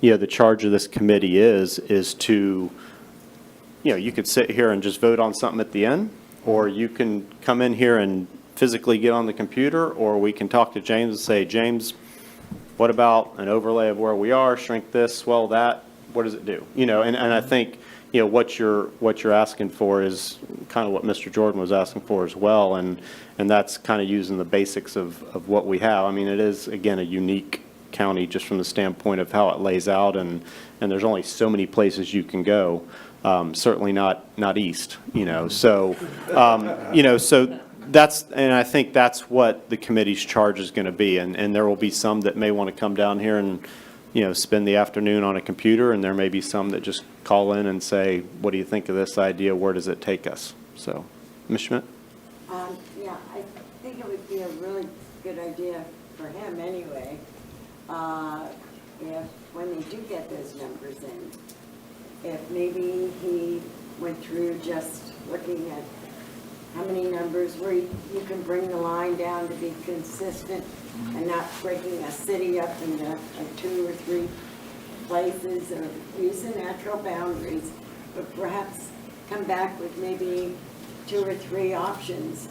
the charge of this committee is to, you could sit here and just vote on something at the end, or you can come in here and physically get on the computer, or we can talk to James and say, James, what about an overlay of where we are, shrink this, swell that, what does it do? And I think, what you're asking for is kind of what Mr. Jordan was asking for as well, and that's kind of using the basics of what we have. I mean, it is, again, a unique county just from the standpoint of how it lays out, and there's only so many places you can go, certainly not east, so, so that's, and I think that's what the committee's charge is going to be, and there will be some that may want to come down here and, spend the afternoon on a computer, and there may be some that just call in and say, what do you think of this idea, where does it take us? So, Ms. Schmidt? Yeah, I think it would be a really good idea for him anyway, if, when they do get those numbers in, if maybe he went through just looking at how many numbers where you can bring the line down to be consistent and not breaking a city up into like 2 or 3 places, or using natural boundaries, but perhaps come back with maybe 2 or 3 options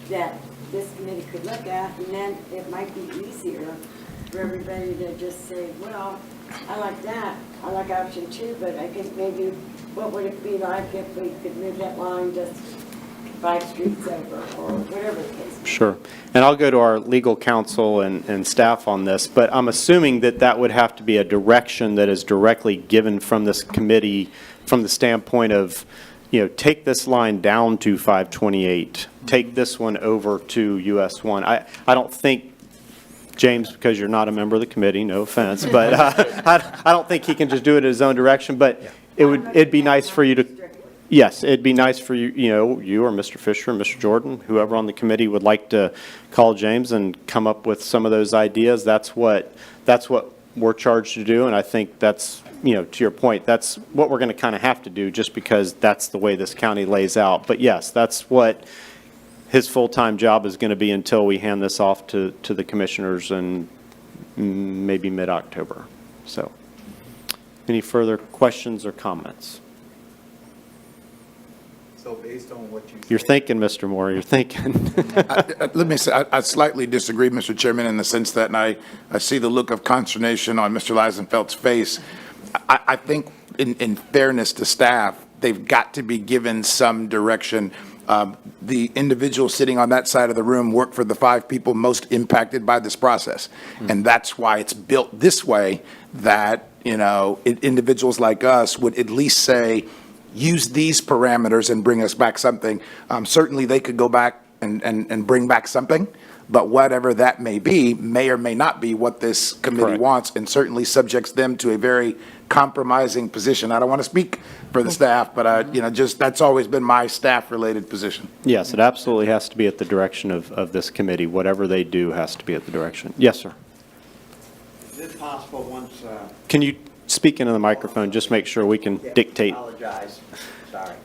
that this committee could look at, and then it might be easier for everybody to just say, well, I like that, I like option 2, but I think maybe, what would it be like if we could move that line just 5 streets over, or whatever the case may be. Sure. And I'll go to our legal counsel and staff on this, but I'm assuming that that would have to be a direction that is directly given from this committee from the standpoint of, take this line down to 528, take this one over to US 1. I don't think, James, because you're not a member of the committee, no offense, but I don't think he can just do it in his own direction, but it'd be nice for you to, Yes, it'd be nice for you, you or Mr. Fisher, Mr. Jordan, whoever on the committee would like to call James and come up with some of those ideas. That's what we're charged to do, and I think that's, to your point, that's what we're going to kind of have to do just because that's the way this county lays out. But yes, that's what his full-time job is going to be until we hand this off to the commissioners in maybe mid-October. So, any further questions or comments? So based on what you said. You're thinking, Mr. Moore, you're thinking. Let me say, I slightly disagree, Mr. Chairman, in the sense that, and I see the look of consternation on Mr. Leisenfeld's face. I think in fairness to staff, they've got to be given some direction. The individual sitting on that side of the room worked for the 5 people most impacted by this process. And that's why it's built this way, that, individuals like us would at least say, use these parameters and bring us back something. Certainly, they could go back and bring back something, but whatever that may be, may or may not be what this committee Correct. wants, and certainly subjects them to a very compromising position. I don't want to speak for the staff, but just that's always been my staff-related position. Yes, it absolutely has to be at the direction of this committee. Whatever they do has to be at the direction. Yes, sir. Is it possible once, Can you speak into the microphone? Just make sure we can dictate. apologize, sorry.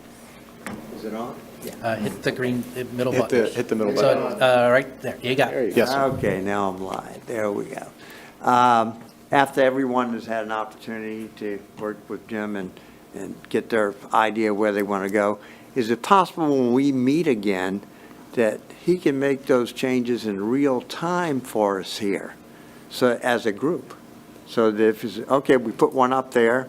Is it on? Hit the green middle Hit button. hit the middle So, button. right there, you got it. Yes, sir. Okay, now I'm live. There we go. After everyone has had an opportunity to work with Jim and get their idea where they want to go, is it possible when we meet again that he can make those changes in real time for us here? So as a group, so that if it's, okay, we put one up there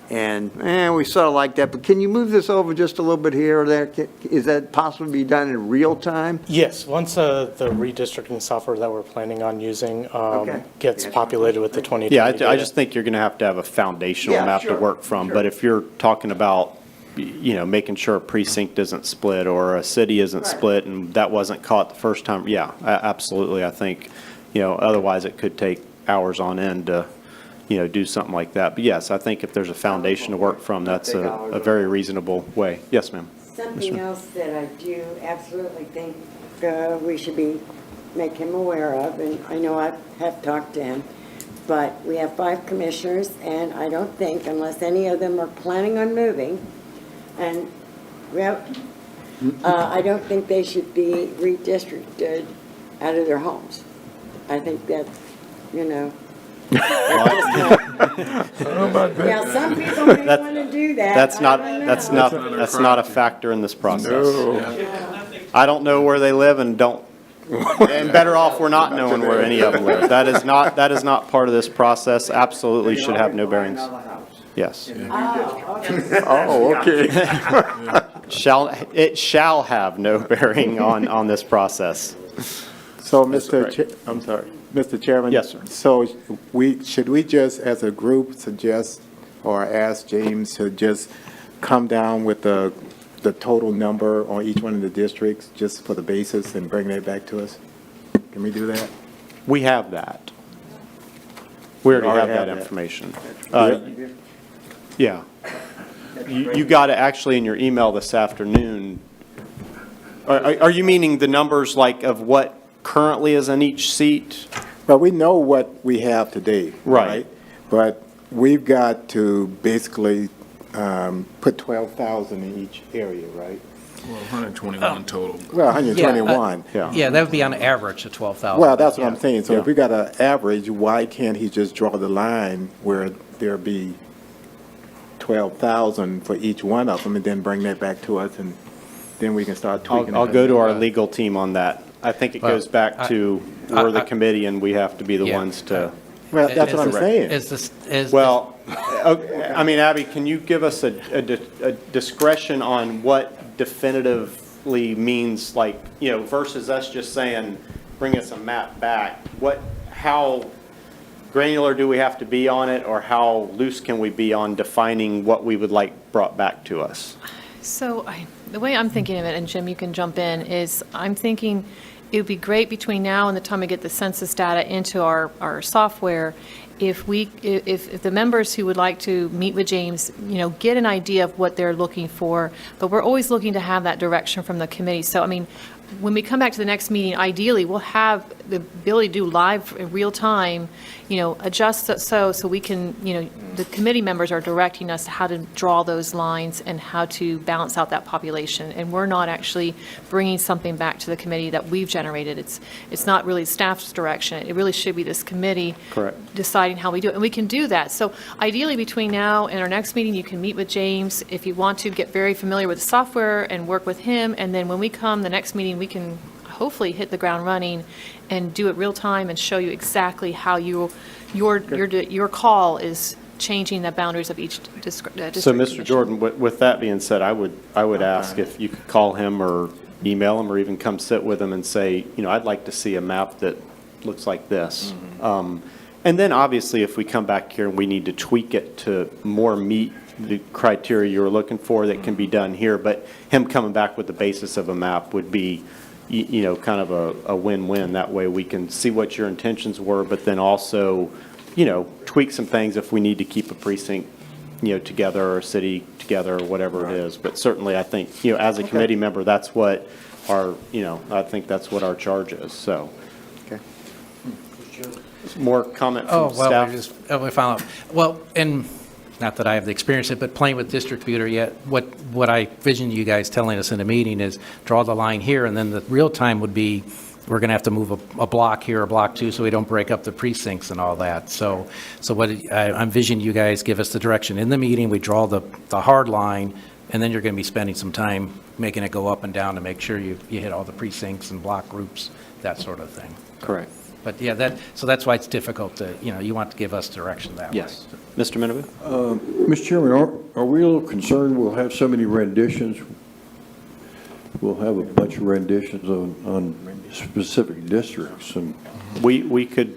and, we sort of like that, but can you move this over just a little bit here or there? Is that possible to be done in real time? Yes, once the redistricting software that we're planning on using Okay. gets populated with the 2020 Yeah, I data. just think you're going to have a foundational Yeah, map to sure, work from. sure. But if you're talking about, making sure a precinct isn't split or a city isn't Right. split and that wasn't caught the first time, yeah, absolutely. I think, otherwise it could take hours on end to, do something like that. But yes, I think if there's a foundation to work from, that's a very reasonable way. Yes, ma'am. Something else that I do absolutely think we should make him aware of, and I know I have talked to him, but we have 5 commissioners, and I don't think, unless any of them are planning on moving, and I don't think they should be redistricted out of their homes. I think that, Yeah, some people may want to do that. That's I don't know. that's not a factor in this process. I don't know where they live and better off we're not knowing where any of them live. That is not part of this process. Absolutely should have no bearings. Yes. Oh, okay. It shall have no bearing on this process. So, I'm sorry. Mr. Chairman? Yes, sir. So should we just, as a group, suggest or ask James to just come down with the total number on each one of the districts, just for the basis, and bring that back to us? Can we do that? We have that. We already have that that. information. Yeah. You got it actually in your email this afternoon. Are you meaning the numbers like of what currently is in each seat? Well, we know what we have today. Right. But we've got to basically put 12,000 in each area, right? Well, 121 total. Well, 121. Yeah, that would be on average of 12,000. Well, that's what I'm saying. So Yeah. if we got an average, why can't he just draw the line where there be 12,000 for each one of them, and then bring that back to us, and then we can start tweaking it? I'll go to our legal team on that. I think it Well, goes back to we're the committee and we have to be the Yeah. ones to. Well, that's what I'm saying. Well, okay, I mean, Abby, can you give us a discretion on what definitively means, like, versus us just saying, bring us a map back? How granular do we have to be on it, or how loose can we be on defining what we would like brought back to us? So the way I'm thinking of it, and Jim, you can jump in, is I'm thinking it would be great between now and the time we get the census data into our software if the members who would like to meet with James, get an idea of what they're looking for, but we're always looking to have that direction from the committee. So, I mean, when we come back to the next meeting, ideally, we'll have the ability to do live, in real time, adjust it so we can, the committee members are directing us how to draw those lines and how to balance out that population. And we're not actually bringing something back to the committee that we've generated. It's not really staff's direction. It really should be this committee deciding how we do it. And we can do that. So ideally, between now and our next meeting, you can meet with James. If you want to get very familiar with the software and work with him, and then when we come the next meeting, we can hopefully hit the ground running and do it real time and show you exactly how your call is changing the boundaries of each district. So, Mr. Jordan, with that being said, I would ask if you could call him or email him or even come sit with him and say, I'd like to see a map that looks like this. And then obviously, if we come back here and we need to tweak it to more meet the criteria you were looking for, that can be done here. But him coming back with the basis of a map would be, kind of a win-win. That way we can see what your intentions were, but then also, tweak some things if we need to keep a precinct, together, or a city together, or whatever it is. But certainly, I think, as a committee member, that's what I think that's what our charge is, so. Okay. More comment from staff? We found out. Well, and not that I have the experience, but playing with District Builder yet, what I vision you guys telling us in a meeting is draw the line here, and then the real time would be we're going to have to move a block here, a block two, so we don't break up the precincts and all that. So what I envision you guys give us the direction in the meeting, we draw the hard line, and then you're going to be spending some time making it go up and down to make sure you hit all the precincts and block groups, that sort of thing. Correct. But yeah, that's why it's difficult to, you want to give us direction that way. Yes. Mr. Minobu? Mr. Chairman, are we a little concerned we'll have so many renditions? We'll have a bunch of renditions on specific districts, and We could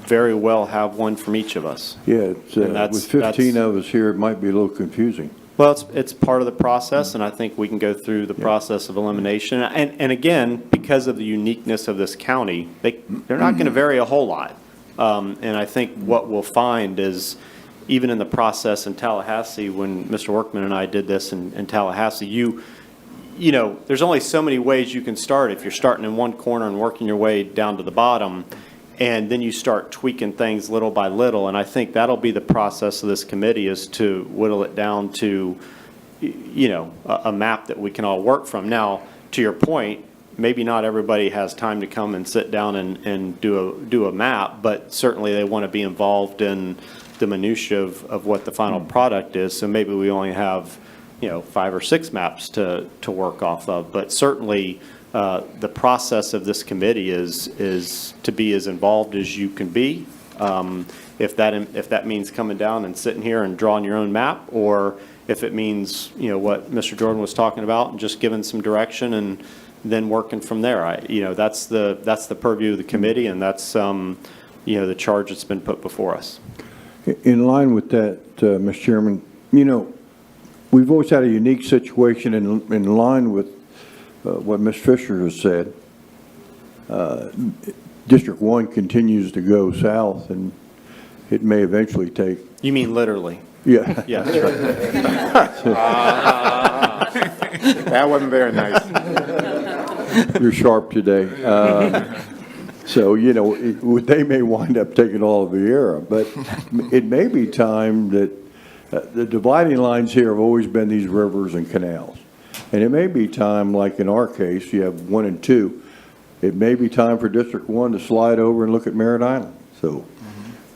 very well have one from each of us. yeah, And with 15 of us here, it might be a little confusing. Well, it's part of the process, and I think we can go through the process of elimination. And again, because of the uniqueness of this county, they're not going to vary a whole lot. And I think what we'll find is, even in the process in Tallahassee, when Mr. Workman and I did this in Tallahassee, there's only so many ways you can start. If you're starting in one corner and working your way down to the bottom, and then you start tweaking things little by little. And I think that'll be the process of this committee, is to whittle it down to, a map that we can all work from. Now, to your point, maybe not everybody has time to come and sit down and do a map, but certainly they want to be involved in the minutia of what the final product is. So maybe we only have, 5 or 6 maps to work off of. But certainly, the process of this committee is to be as involved as you can be. If that means coming down and sitting here and drawing your own map, or if it means, what Mr. Jordan was talking about, and just giving some direction and then working from there. That's the purview of the committee, and that's, the charge that's been put before us. In line with that, Mr. Chairman, we've always had a unique situation in line with what Ms. Fisher has said. District 1 continues to go south, and it may eventually take. You mean literally? Yeah. Yes. That wasn't very nice. You're sharp today. So, they may wind up taking all of the era, but it may be time that the dividing lines here have always been these rivers and canals. And it may be time, like in our case, you have 1 and 2, it may be time for District 1 to slide over and look at Merritt Island. So,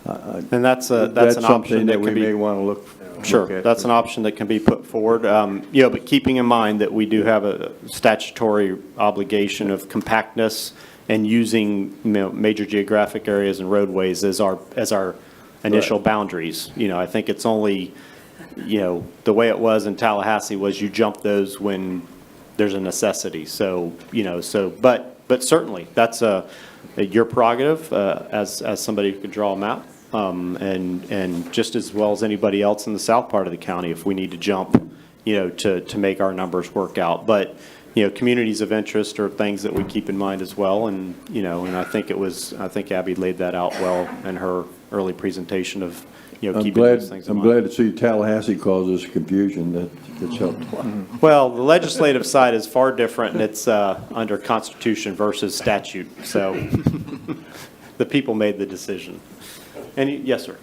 And that's an option something that we can be. may want to look Sure, at. that's an option that can be put forward. But keeping in mind that we do have a statutory obligation of compactness and using, major geographic areas and roadways as our initial boundaries. I think it's only, the way it was in Tallahassee was you jump those when there's a necessity. So, but certainly that's your prerogative as somebody who could draw a map. And just as well as anybody else in the south part of the county, if we need to jump, to make our numbers work out. But, communities of interest are things that we keep in mind as well. And, and I think Abby laid that out well in her early presentation of, I'm keeping glad, those things in I'm mind. glad to see Tallahassee causes confusion. That's helped. Well, the legislative side is far different, and it's under Constitution versus statute, so the people made the decision. Yes, sir.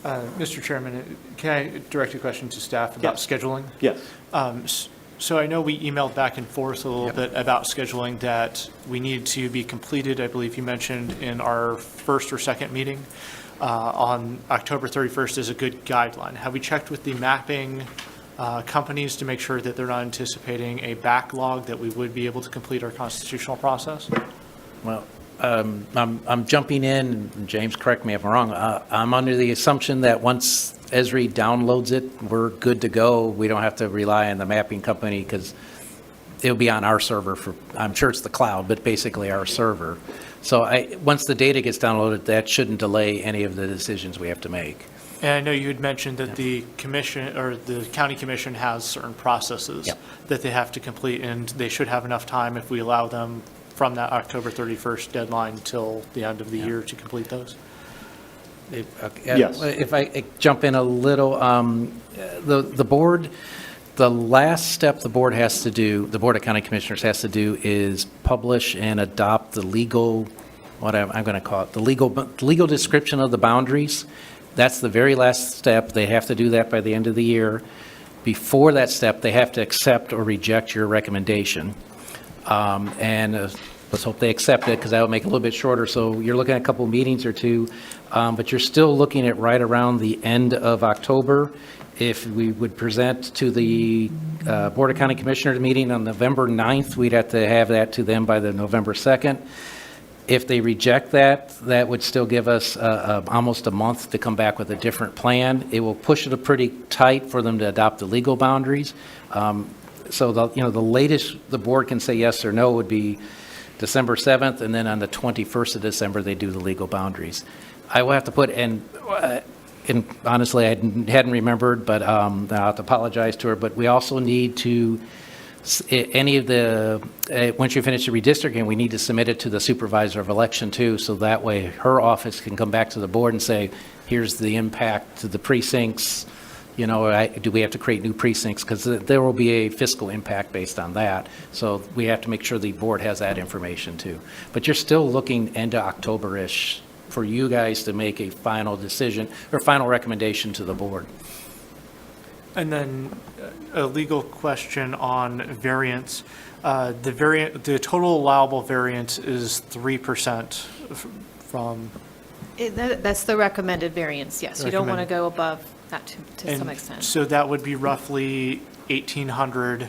Mr. Chairman, can I direct a question to staff about scheduling? Yes. So I know we emailed back and forth a little bit about scheduling that we need to be completed, I believe you mentioned in our first or second meeting, on October 31st is a good guideline. Have we checked with the mapping companies to make sure that they're not anticipating a backlog, that we would be able to complete our constitutional process? Well, I'm jumping in, and James, correct me if I'm wrong. I'm under the assumption that once Esri downloads it, we're good to go. We don't have to rely on the mapping company because it'll be on our server for, I'm sure it's the cloud, but basically our server. So once the data gets downloaded, that shouldn't delay any of the decisions we have to make. And I know you had mentioned that the commission, or the county commission, has certain processes that they have to complete, and they should have enough time if we allow them from that October 31st deadline till the end of the year to complete those. Yes. If I jump in a little, the board, the last step the board has to do, the Board of County Commissioners has to do is publish and adopt the legal, what I'm going to call it, the legal description of the boundaries. That's the very last step. They have to do that by the end of the year. Before that step, they have to accept or reject your recommendation. Let's hope they accept it, because that will make it a little bit shorter. So you're looking at a couple meetings or two, but you're still looking at right around the end of October. If we would present to the Board of County Commissioners meeting on November 9th, we'd have to have that to them by the November 2nd. If they reject that, that would still give us almost a month to come back with a different plan. It will push it pretty tight for them to adopt the legal boundaries. So the latest the board can say yes or no would be December 7th, and then on the 21st of December, they do the legal boundaries. I will have to put, and honestly, I hadn't remembered, but I'll have to apologize to her, but we also need to, any of the, once you finish the redistricting, we need to submit it to the supervisor of election too, so that way her office can come back to the board and say, here's the impact to the precincts, do we have to create new precincts? Because there will be a fiscal impact based on that. So we have to make sure the board has that information too. But you're still looking into October-ish for you guys to make a final decision or final recommendation to the board. And then a legal question on variance. The total allowable variance is 3% from. That's the recommended variance, yes. You don't want to go above that to some And extent. so that would be roughly 1,800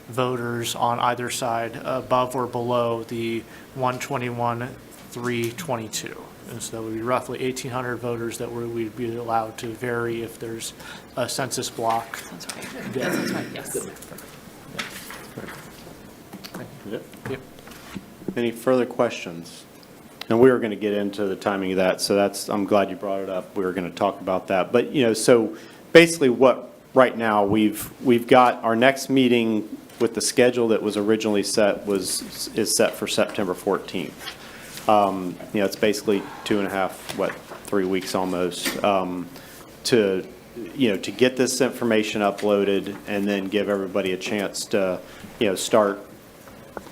voters on either side, above or below the 121,322. And so that would be roughly 1,800 voters that we'd be allowed to vary if there's a census block. Sounds right. That sounds right, yes. Yep. Any further questions? And we were going to get into the timing of that, so I'm glad you brought it up. We were going to talk about that. But, so basically right now, we've got our next meeting with the schedule that was originally set is set for September 14th. It's basically 3 weeks almost, to get this information uploaded and then give everybody a chance to, start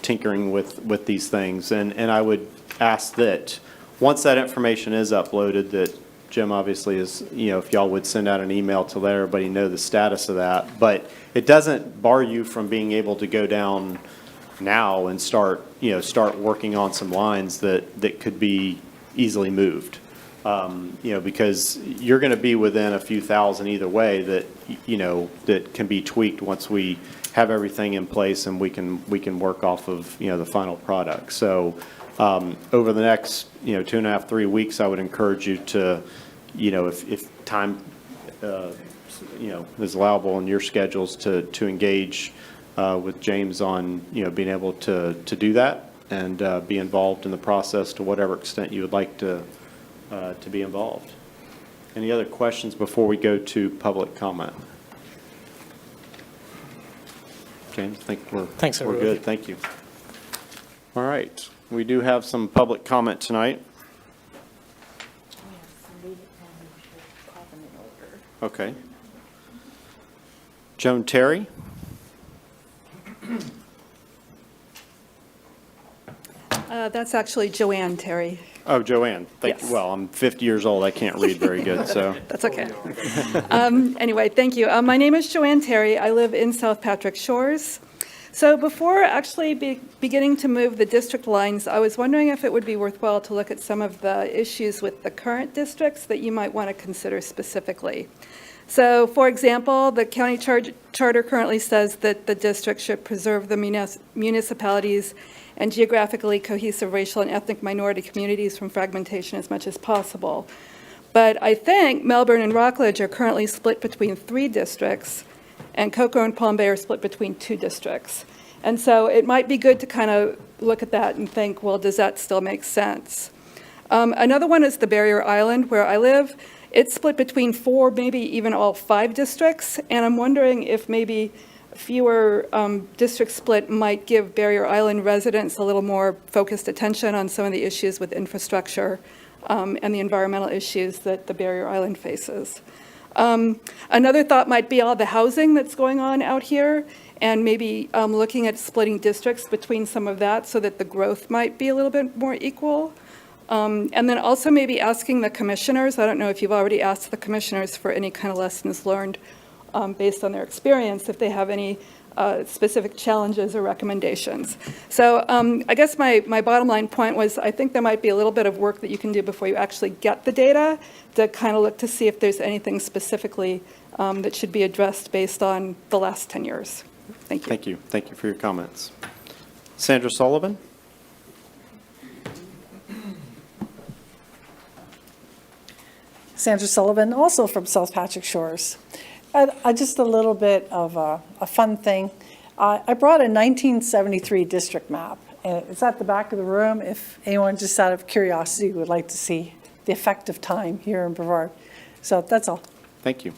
tinkering with these things. And I would ask that once that information is uploaded, that Jim obviously is, if y'all would send out an email to let everybody know the status of that. But it doesn't bar you from being able to go down now and start working on some lines that could be easily moved. Because you're going to be within a few thousand either way that can be tweaked once we have everything in place and we can work off of, the final product. So, over the next, 2.5, 3 weeks, I would encourage you to, if time, is allowable in your schedules to engage with James on, being able to do that and be involved in the process to whatever extent you would like to be involved. Any other questions before we go to public comment? James, I think we're good. Thank you. All right. We do have some public comment tonight. Okay. Joan Terry? That's actually Joanne Terry. Oh, Joanne. Thank you. Yes. Well, I'm 50 years old. I can't read very good, so. That's okay. Anyway, thank you. My name is Joanne Terry. I live in South Patrick Shores. So before actually beginning to move the district lines, I was wondering if it would be worthwhile to look at some of the issues with the current districts that you might want to consider specifically. So, for example, the county charter currently says that the district should preserve the municipalities and geographically cohesive racial and ethnic minority communities from fragmentation as much as possible. But I think Melbourne and Rockledge are currently split between 3 districts, and Cocoa and Palm Bay are split between 2 districts. And so it might be good to kind of look at that and think, well, does that still make sense? Another one is the Barrier Island, where I live. It's split between 4, maybe even all 5 districts, and I'm wondering if maybe fewer district split might give Barrier Island residents a little more focused attention on some of the issues with infrastructure and the environmental issues that the Barrier Island faces. Another thought might be all the housing that's going on out here, and maybe looking at splitting districts between some of that so that the growth might be a little bit more equal. And then also maybe asking the commissioners, I don't know if you've already asked the commissioners for any kind of lessons learned based on their experience, if they have any specific challenges or recommendations. So I guess my bottom line point was I think there might be a little bit of work that you can do before you actually get the data to kind of look to see if there's anything specifically that should be addressed based on the last 10 years. Thank you. Thank you. Thank you for your comments. Sandra Sullivan? Sandra Sullivan, also from South Patrick Shores. Just a little bit of a fun thing. I brought a 1973 district map, and it's at the back of the room if anyone just out of curiosity would like to see the effective time here in Brevard. So that's all. Thank you.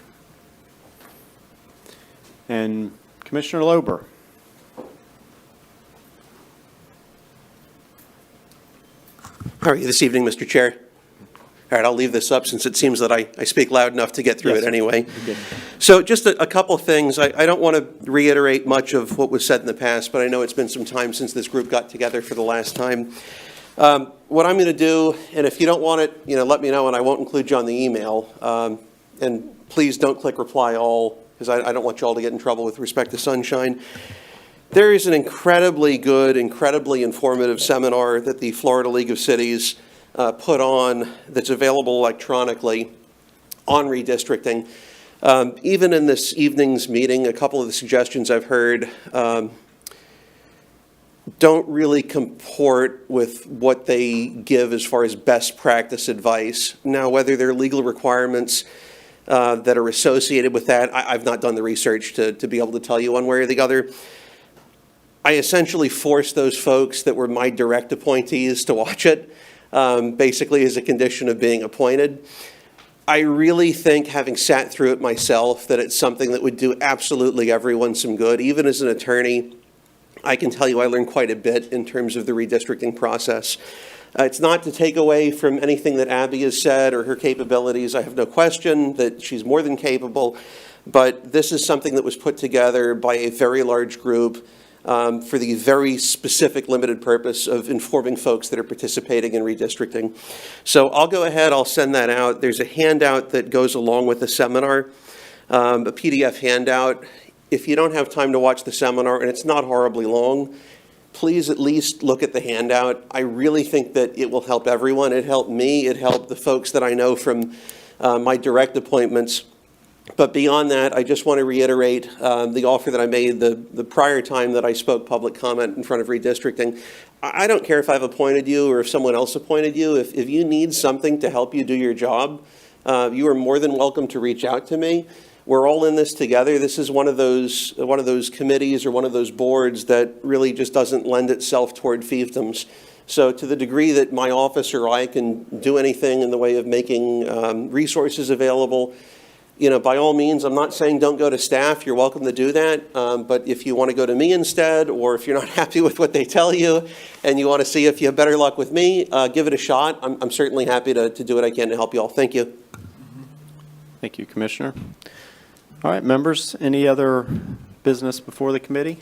And Commissioner Lober? How are you this evening, Mr. Chair? All right, I'll leave this up since it seems that I speak loud enough to get through it anyway. So just a couple of things. I don't want to reiterate much of what was said in the past, but I know it's been some time since this group got together for the last time. What I'm going to do, and if you don't want it, let me know and I won't include you on the email. And please don't click reply all, because I don't want you all to get in trouble with respect to Sunshine. There is an incredibly good, incredibly informative seminar that the Florida League of Cities put on that's available electronically on redistricting. Even in this evening's meeting, a couple of the suggestions I've heard don't really comport with what they give as far as best practice advice. Now, whether there are legal requirements that are associated with that, I've not done the research to be able to tell you one way or the other. I essentially forced those folks that were my direct appointees to watch it, basically as a condition of being appointed. I really think, having sat through it myself, that it's something that would do absolutely everyone some good. Even as an attorney, I can tell you I learned quite a bit in terms of the redistricting process. It's not to take away from anything that Abby has said or her capabilities. I have no question that she's more than capable, but this is something that was put together by a very large group for the very specific limited purpose of informing folks that are participating in redistricting. So I'll go ahead, I'll send that out. There's a handout that goes along with the seminar, a PDF handout. If you don't have time to watch the seminar, and it's not horribly long, please at least look at the handout. I really think that it will help everyone. It helped me, it helped the folks that I know from my direct appointments. But beyond that, I just want to reiterate the offer that I made the prior time that I spoke public comment in front of redistricting. I don't care if I've appointed you or if someone else appointed you. If you need something to help you do your job, you are more than welcome to reach out to me. We're all in this together. This is one of those committees or one of those boards that really just doesn't lend itself toward fiefdoms. So to the degree that my office or I can do anything in the way of making resources available, by all means, I'm not saying don't go to staff. You're welcome to do that. But if you want to go to me instead, or if you're not happy with what they tell you and you want to see if you have better luck with me, give it a shot. I'm certainly happy to do what I can to help you all. Thank you. Thank you, Commissioner. All right, members, any other business before the committee?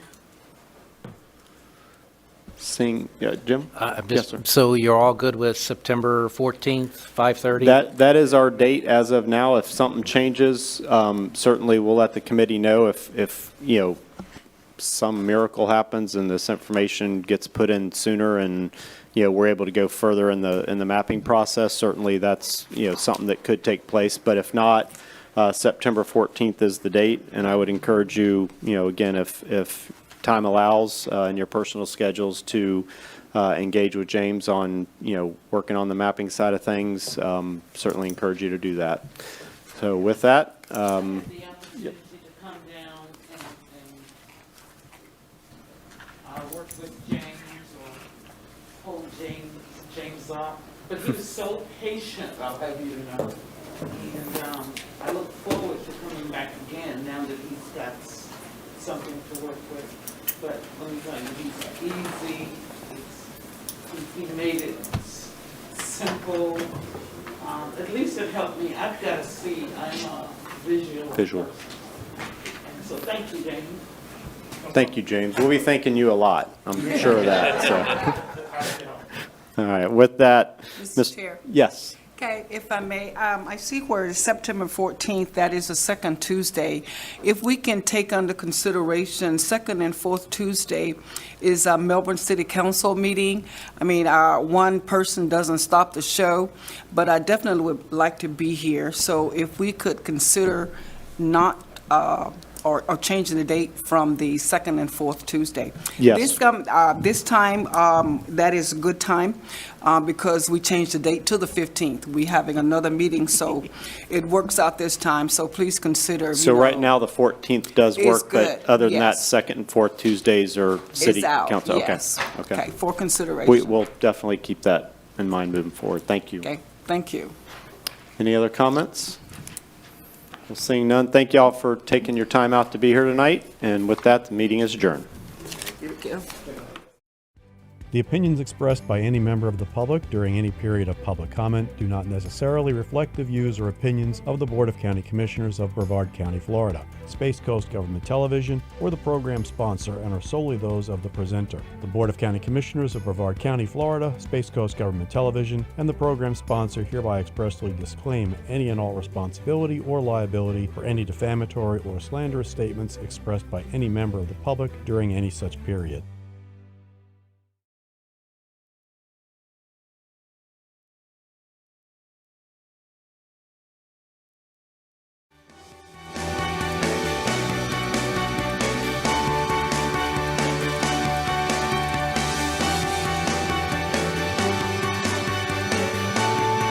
Seeing, Jim? Yes, sir. So you're all good with September 14th, 5:30? That is our date as of now. If something changes, certainly we'll let the committee know. If some miracle happens and this information gets put in sooner and, we're able to go further in the mapping process, certainly that's, something that could take place. But if not, September 14th is the date, and I would encourage you, again, if time allows in your personal schedules to engage with James on, working on the mapping side of things, certainly encourage you to do that. So with that, The opportunity to come down and work with James or hold James up. But he was so patient, I'll have you to know. And I look forward to coming back again now that he's got something to work with. But let me tell you, he's easy. He made it simple. At least it helped me. I've got to see. I'm a visual. person. And so thank you, James. thank you, James. We'll be thanking you a lot. I'm sure of that. So. All right, with that, Mr. Chair. Yes. Okay, if I may, I see where it's September 14th, that is the second Tuesday. If we can take under consideration, second and fourth Tuesday is a Melbourne City Council meeting. I mean, one person doesn't stop the show, but I definitely would like to be here. So if we could consider not, or changing the date from the second and fourth Tuesday. Yes. This time, that is a good time, because we changed the date to the 15th. We having another meeting, so it works out this time, so please consider. So right now, the 14th does It's work, but good, other than that, yes. second and fourth Tuesdays are city It's out, council. yes. Okay. Okay, for consideration. We'll definitely keep that in mind moving forward. Thank you. Okay, thank you. Any other comments? Well, seeing none, thank you all for taking your time out to be here tonight. And with that, the meeting is adjourned. Thank you. The opinions expressed by any member of the public during any period of public comment do not necessarily reflect the views or opinions of the Board of County Commissioners of Brevard County, Florida, Space Coast Government Television, or the program sponsor, and are solely those of the presenter. The Board of County Commissioners of Brevard County, Florida, Space Coast Government Television, and the program sponsor hereby expressly disclaim any and all responsibility or liability for any defamatory or slanderous statements expressed by any member of the public during any such period.